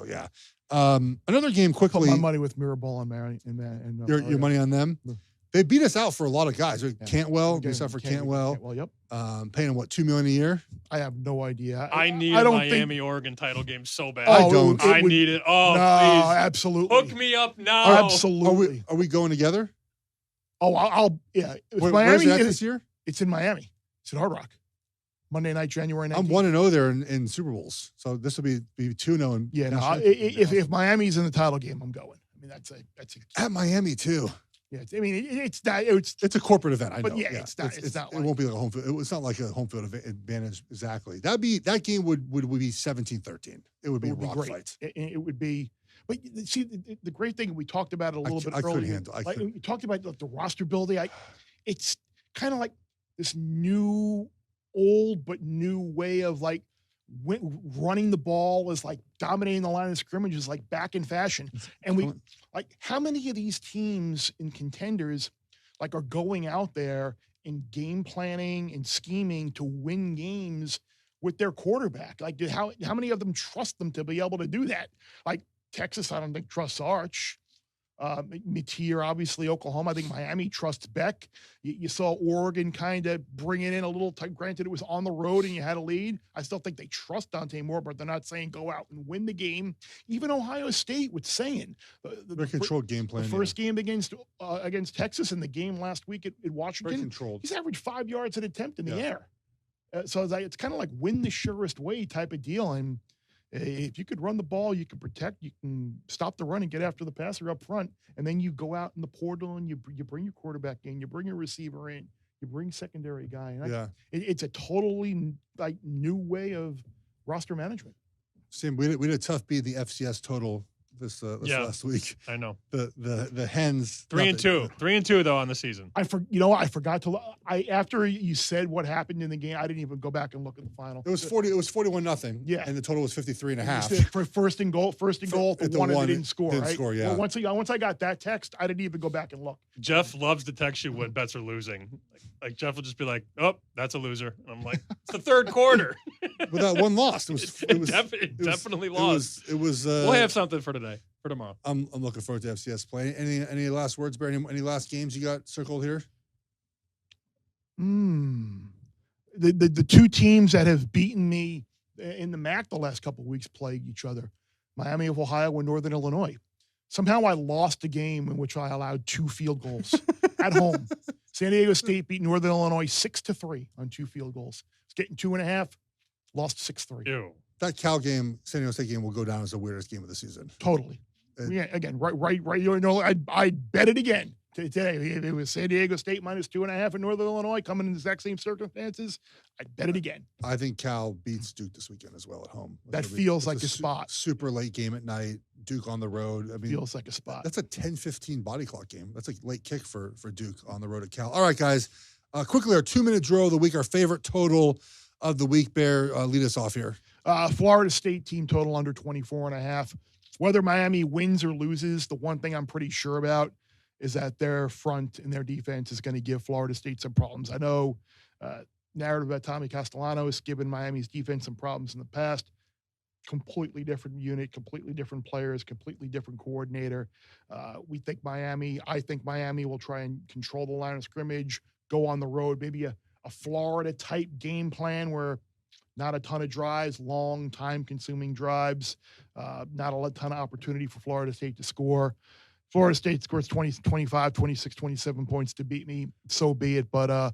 Yeah. Another game quickly. Put my money with Mirabal and Marion. Your money on them? Yeah. They beat us out for a lot of guys. Yeah. Cantwell, beat us out for Cantwell. Yep. Paying him, $2 million a year? I have no idea. I need a Miami-Oregon title game so bad. I don't. I need it. Oh, no, please. Absolutely. Hook me up now. Absolutely. Are we going together? I'll Where's that this year? It's in Miami. It's at Hard Rock. Monday night, January 19th. I'm 1-0 there in Super Bowls. So this will be 2-0. Yeah, no, if Miami's in the title game, I'm going. I mean, that's a at Miami too. Yeah, I mean, it's a corporate event. I know. But it's not. It won't be like a home field. It's not like a home field advantage exactly. That game would be 17-13. It would be a rock fight. It would be. But see, the great thing, we talked about it a little bit earlier. We talked about the roster building. It's kind of like this old but new way of like running the ball is like dominating the line of scrimmage is like back in fashion. And we like how many of these teams and contenders like are going out there and game planning and scheming to win games with their quarterback? Like how many of them trust them to be able to do that? Like Texas, I don't think trusts Arch. Metier, obviously Oklahoma. I think Miami trusts Beck. You saw Oregon kind of bringing in a little time. Granted, it was on the road and you had a lead. I still think they trust Dante Moore, but they're not saying go out and win the game. Even Ohio State was saying the controlled game plan. The first game against Texas and the game last week at Washington. Very controlled. He's averaged 5 yards an attempt in the air. So it's kind of like win the surest way type of deal. And if you could run the ball, you can protect, you can stop the run and get after the passer up front, and then you go out in the portal and you bring your quarterback in, you bring your receiver in, you bring secondary guy in. It's a totally like new way of roster management. Sam, we did a tough beat the FCS total this last week. I know the Hens 3-2, 3-2 though on the season. I forgot to. After you said what happened in the game, I didn't even go back and look at the final. It was 41-0. Yeah, and the total was 53.5 for first and goal for one and they didn't score. Didn't right? score, yeah. Well, once I got that text, I didn't even go back and look. Jeff loves to text you when bets are losing. Like Jeff will just be like, "Oh, that's a loser," and I'm like, "It's the third quarter." But that one lost. It definitely lost. It was. We'll have something for tomorrow. I'm looking forward to FCS play. Any last words, Barry? Any last games you got circled here? The two teams that have beaten me in the MAC the last couple of weeks play each other: Miami of Ohio and Northern Illinois. Somehow I lost a game in which I allowed 2 field goals at home. San Diego State beat Northern Illinois 6-3 on 2 field goals. It's getting 2.5, lost 6-3. Ew. That Cal game, San Diego State game, will go down as the weirdest game of the season. Totally. Again, right. You know, I'd bet it again today. If it was San Diego State minus 2.5 in Northern Illinois coming in the exact same circumstances, I'd bet it again. I think Cal beats Duke this weekend as well at home. That feels like a spot. Super late game at night. Duke on the road. I mean, feels like a spot. That's a 10-15 body clock game. That's a late kick for Duke on the road at Cal. All right, guys. Quickly, our 2-minute drill of the week. Our favorite total of the week. Bear, lead us off here. Florida State team total under 24.5. Whether Miami wins or loses, the one thing I'm pretty sure about is that their front and their defense is going to give Florida State some problems. I know narrative about Tommy Castellanos given Miami's defense some problems in the past. Completely different unit, completely different players, completely different coordinator. I think Miami will try and control the line of scrimmage, go on the road, maybe a Florida-type game plan where not a ton of drives, long, time-consuming drives, not a ton of opportunity for Florida State to score. Florida State scores 20, 25, 26, 27 points to beat me. So be it. But I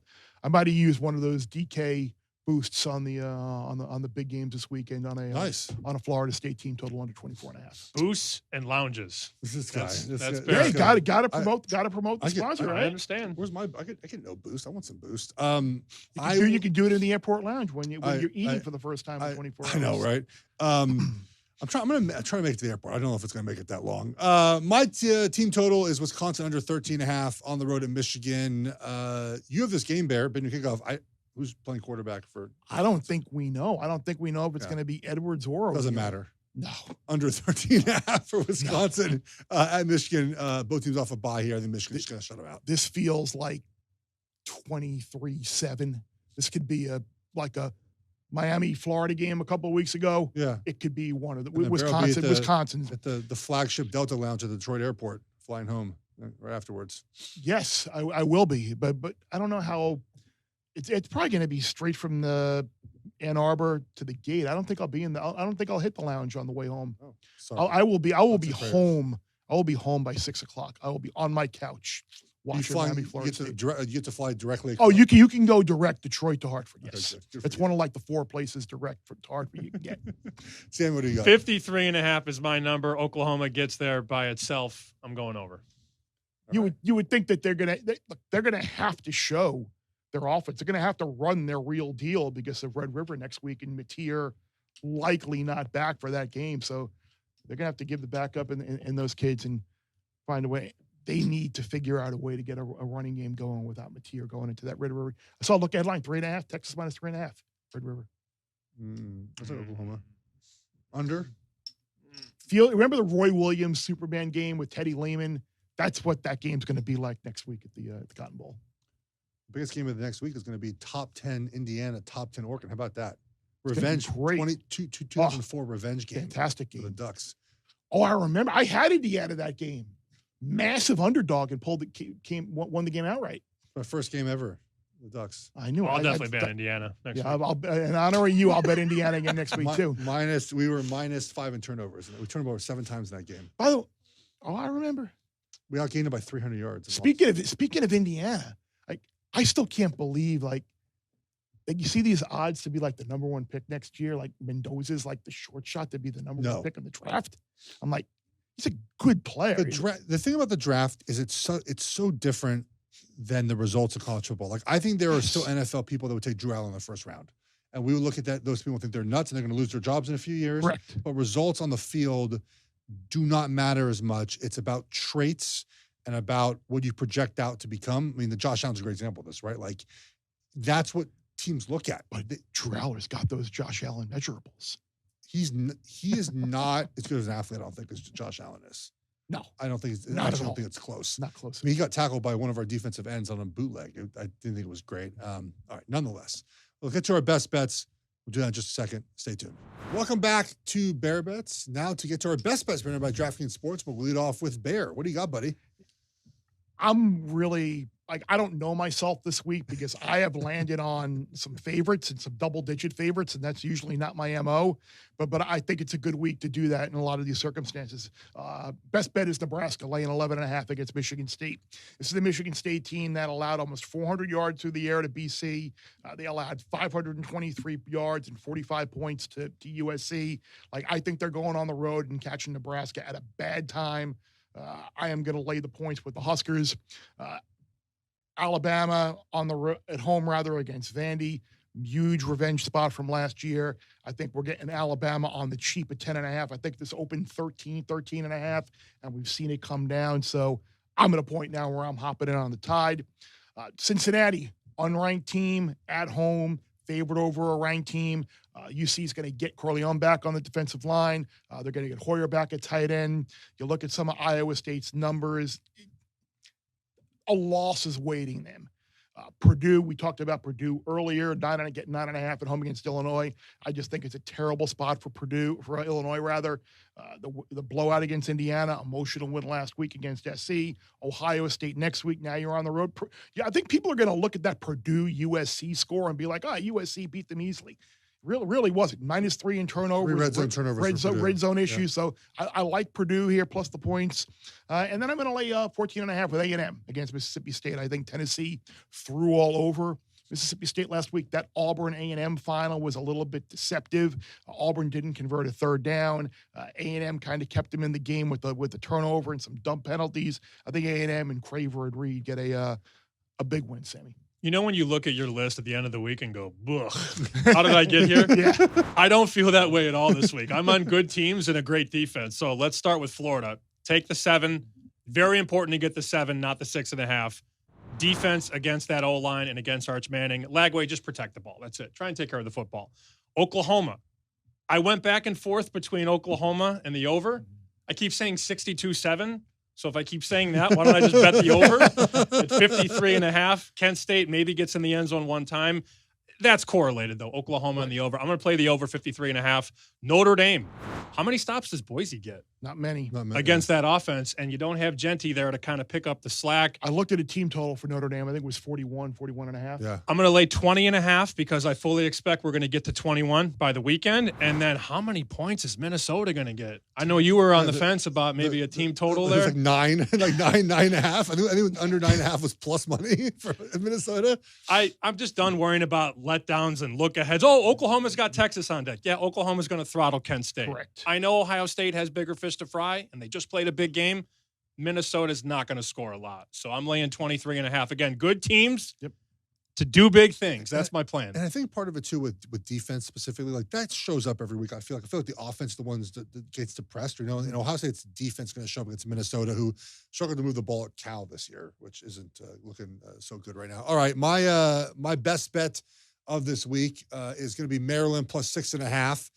might have used one of those DK boosts on the big games this weekend on a Florida State team total under 24.5. Boosts and lounges. This guy. That's Yeah, fair. got to promote the sponsor, I right? understand. Where's my? I get no boost. I want some boost. You can do it in the airport lounge when you're eating for the first time in 24 hours. I know, right? I'm gonna try to make it to the airport. I don't know if it's gonna make it that long. My team total is Wisconsin under 13.5 on the road at Michigan. You have this game, Bear. Been your kickoff. Who's playing quarterback for? I don't think we know. I don't think we know if it's going to be Edwards or Doesn't matter. No. Under 13.5 for Wisconsin at Michigan. Both teams off a bye here. I think Michigan's going to shut them out. This feels like 23-7. This could be like a Miami, Florida game a couple of weeks ago. Yeah. It could be one of the Wisconsin. Wisconsin's at the flagship Delta Lounge at the Detroit airport, flying home right afterwards. Yes, I will be, but I don't know how. It's probably going to be straight from the Ann Arbor to the gate. I don't think I'll be I don't think I'll hit the lounge on the way home. Oh, sorry. I will be home. I will be home by 6 o'clock. I will be on my couch watching Miami, Florida State. You get to fly directly. Oh, you can go direct Detroit to Hartford. Yes, okay, it's one of like the 4 places direct to Hartford you can get. Sam, what do you got? 53.5 is my number. Oklahoma gets there by itself. I'm going over. You would think that they're gonna have to show their offense. They're going to have to run their real deal because of Red River next week and Mateer likely not back for that game. So they're going to have to give the backup in those kids and find a way. They need to figure out a way to get a running game going without Mateer going into that Red River. I saw a look at headline 3.5, Texas minus 3.5, Red River. That's like Oklahoma. Under? Remember the Roy Williams Superman game with Teddy Lehman? That's what that game's going to be like next week at the Cotton Bowl. Biggest game of the next week is going to be top 10 Indiana, top 10 Oregon. How about that? Revenge, 2004 revenge game. Fantastic game. For the Ducks. Oh, I remember. I had Indiana that game. Massive underdog and won the game outright. My first game ever. The Ducks. I knew. I'll definitely bet Indiana next week. In honor of you, I'll bet Indiana again next week too. We were -5 in turnovers. We turned over 7 times in that game. By the way, I remember. We outgained it by 300 yards. Speaking of Indiana, I still can't believe like you see these odds to be like the number 1 pick next year. Like Mendoza's like the short shot to be the number 1 pick in the draft. I'm like, he's a good player. The thing about the draft is it's so different than the results of college football. Like I think there are still NFL people that would take Drew Allen in the first round, and we would look at that. Those people think they're nuts and they're going to lose their jobs in a few years. Correct. But results on the field do not matter as much. It's about traits and about what you project out to become. I mean, the Josh Allen's a great example of this, right? Like, that's what teams look at. But Drew Aller's got those Josh Allen measurables. He is not as good as an athlete, I don't think, as Josh Allen is. No. I don't think I don't think it's close. Not close. I mean, he got tackled by one of our defensive ends on a bootleg. I didn't think it was great. All right, nonetheless. We'll get to our best bets. We'll do that in just a second. Stay tuned. Welcome back to Bear Bets. Now to get to our best bets presented by DraftKings Sportsbook, we'll lead off with Bear. What do you got, buddy? I'm really I don't know myself this week because I have landed on some favorites and some double-digit favorites, and that's usually not my MO. But I think it's a good week to do that in a lot of these circumstances. Best bet is Nebraska laying 11.5 against Michigan State. This is the Michigan State team that allowed almost 400 yards through the air to BC. They allowed 523 yards and 45 points to USC. I think they're going on the road and catching Nebraska at a bad time. I am going to lay the points with the Huskers. Alabama at home against Vandy. Huge revenge spot from last year. I think we're getting Alabama on the cheap at 10.5. I think this opened 13.5, and we've seen it come down. So I'm at a point now where I'm hopping in on the Tide. Cincinnati, unranked team at home, favored over a ranked team. UC is going to get Corleone back on the defensive line. They're going to get Hoyer back at tight end. You look at some of Iowa State's numbers. A loss is waiting them. Purdue, we talked about Purdue earlier, 9.5 at home against Illinois. I just think it's a terrible spot for Illinois rather. The blowout against Indiana, emotional win last week against SC. Ohio State next week. Now you're on the road. Yeah, I think people are going to look at that Purdue USC score and be like, USC beat them easily. Really wasn't. -3 in turnovers. Red zone turnovers. Red zone issues. So I like Purdue here plus the points. And then I'm going to lay 14.5 with A&M against Mississippi State. I think Tennessee threw all over Mississippi State last week. That Auburn A&M final was a little bit deceptive. Auburn didn't convert a third down. A&M kind of kept them in the game with the turnover and some dumb penalties. I think A&M and Craver and Reed get a big win, Sammy. You know when you look at your list at the end of the week and go, ugh, how did I get here? Yeah. I don't feel that way at all this week. I'm on good teams and a great defense. So let's start with Florida. Take the 7. Very important to get the 7, not the 6.5. Defense against that O-line and against Arch Manning. Lagway, just protect the ball. That's it. Try and take care of the football. Oklahoma. I went back and forth between Oklahoma and the over. I keep saying 62-7. So if I keep saying that, why don't I just bet the over at 53.5? Kent State maybe gets in the end zone one time. That's correlated, though. Oklahoma and the over. I'm going to play the over 53.5. Notre Dame. How many stops does Boise get? Not many. Against that offense, and you don't have Genty there to kind of pick up the slack. I looked at a team total for Notre Dame. I think it was 41.5. Yeah. I'm going to lay 20.5 because I fully expect we're going to get to 21 by the weekend. And then how many points is Minnesota going to get? I know you were on the fence about maybe a team total there. It was like 9, like 9.5. I think under 9.5 was plus money for Minnesota. I'm just done worrying about letdowns and look aheads. Oh, Oklahoma's got Texas on deck. Yeah, Oklahoma's going to throttle Kent State. Correct. I know Ohio State has bigger fish to fry, and they just played a big game. Minnesota's not going to score a lot. So I'm laying 23.5. Again, good teams to do big things. That's my plan. And I think part of it, too, with defense specifically, like that shows up every week. I feel like the offense is the ones that gets depressed. You know, in Ohio State's defense going to show up against Minnesota, who struggled to move the ball at Cal this year, which isn't looking so good right now. All right, my best bet of this week is going to be Maryland plus 6.5,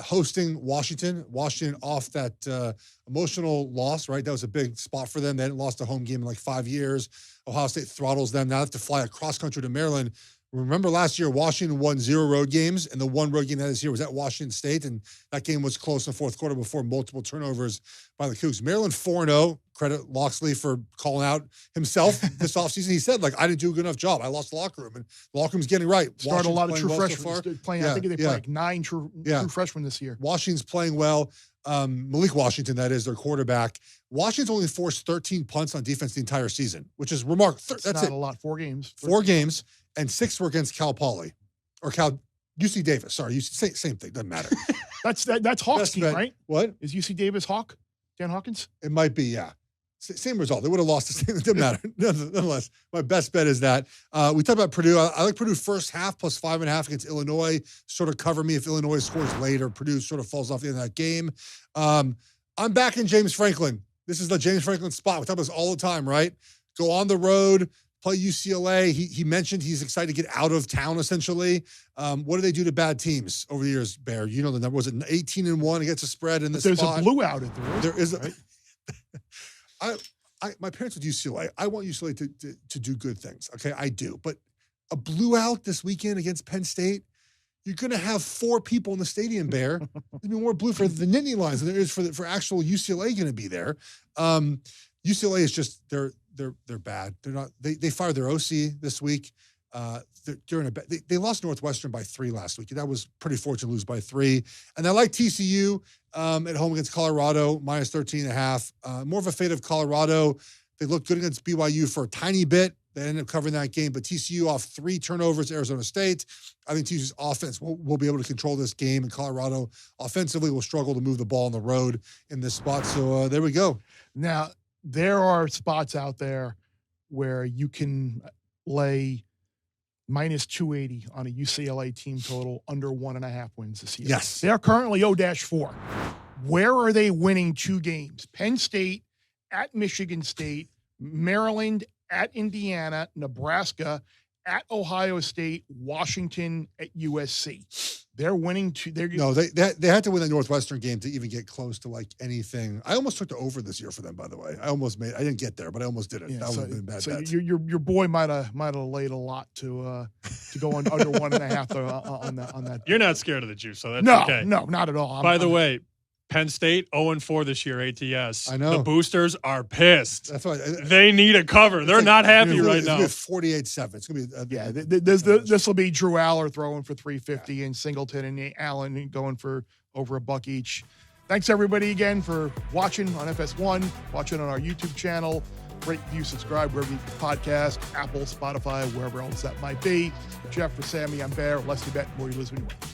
hosting Washington. Washington off that emotional loss, right? That was a big spot for them. They hadn't lost a home game in like 5 years. Ohio State throttles them. Now they have to fly across country to Maryland. Remember last year, Washington won 0 road games, and the one road game that this year was at Washington State, and that game was close in the fourth quarter before multiple turnovers by the Cougs. Maryland 4-0. Credit Loxley for calling out himself this offseason. He said, like, I didn't do a good enough job. I lost the locker room, and the locker room's getting right. Started a lot of true well freshmen so playing. I think they play like 9 true freshmen this year. Washington's playing well. Malik Washington, that is their quarterback. Washington's only forced 13 punts on defense the entire season, which is remarkable. That's not it. A lot. 4 games. 4 games, and 6 were against Cal Poly or UC Davis. Sorry, same thing. Doesn't matter. That's Hawks' team, right? What is UC Davis Hawk? Dan Hawkins? It might be, yeah. Same result. They would have lost the same. It doesn't matter. Nonetheless, my best bet is that. We talked about Purdue. I like Purdue first half plus 5.5 against Illinois. Sort of cover me if Illinois scores late or Purdue sort of falls off the end of that game. I'm back in James Franklin. This is the James Franklin spot. We talk about this all the time, right? Go on the road, play UCLA. He mentioned he's excited to get out of town, essentially. What do they do to bad teams over the years, Bear? You know the number. Was it 18-1 against a spread in this spot? There's a blue out at the road. There is a... My parents with UCLA. I want UCLA to do good things. Okay, I do. But a blue out this weekend against Penn State, you're going to have 4 people in the stadium, Bear. There's going to be more blue for the Nittany Lions than there is for actual UCLA going to be there. UCLA is just they're bad. They're not. They fired their OC this week. They're in a bad. They lost Northwestern by 3 last week. That was pretty fortunate to lose by 3. And I like TCU at home against Colorado minus 13.5. More of a fate of Colorado. They looked good against BYU for a tiny bit. They ended up covering that game, but TCU off 3 turnovers, Arizona State. I think TCU's offense will be able to control this game, and Colorado offensively will struggle to move the ball on the road in this spot. So there we go. Now, there are spots out there where you can lay minus 280 on a UCLA team total under 1.5 wins this year. Yes. They are currently 0-4. Where are they winning 2 games? Penn State at Michigan State, Maryland at Indiana, Nebraska at Ohio State, Washington at USC. They're winning 2. No, they had to win the Northwestern game to even get close to like anything. I almost took the over this year for them, by the way. I didn't get there, but I almost did it. Yeah, that would have been bad. So bet. your boy might have laid a lot to go under 1.5 on that. You're not scared of the juice, so that's no, okay. No, not at all. By the way, Penn State 0-4 this year, ATS. I know. The boosters are pissed. That's why They need a cover. They're not happy right now. It's 48-7. It's going to be Yeah, this will be Drew Aller throwing for 350 and Singleton and Allen going for over $1 each. Thanks everybody again for watching on FS1, watching on our YouTube channel. Rate, review, subscribe wherever you podcast, Apple, Spotify, wherever else that might be. Jeff, for Sammy, I'm Bear. Less you bet, more you lose when you win.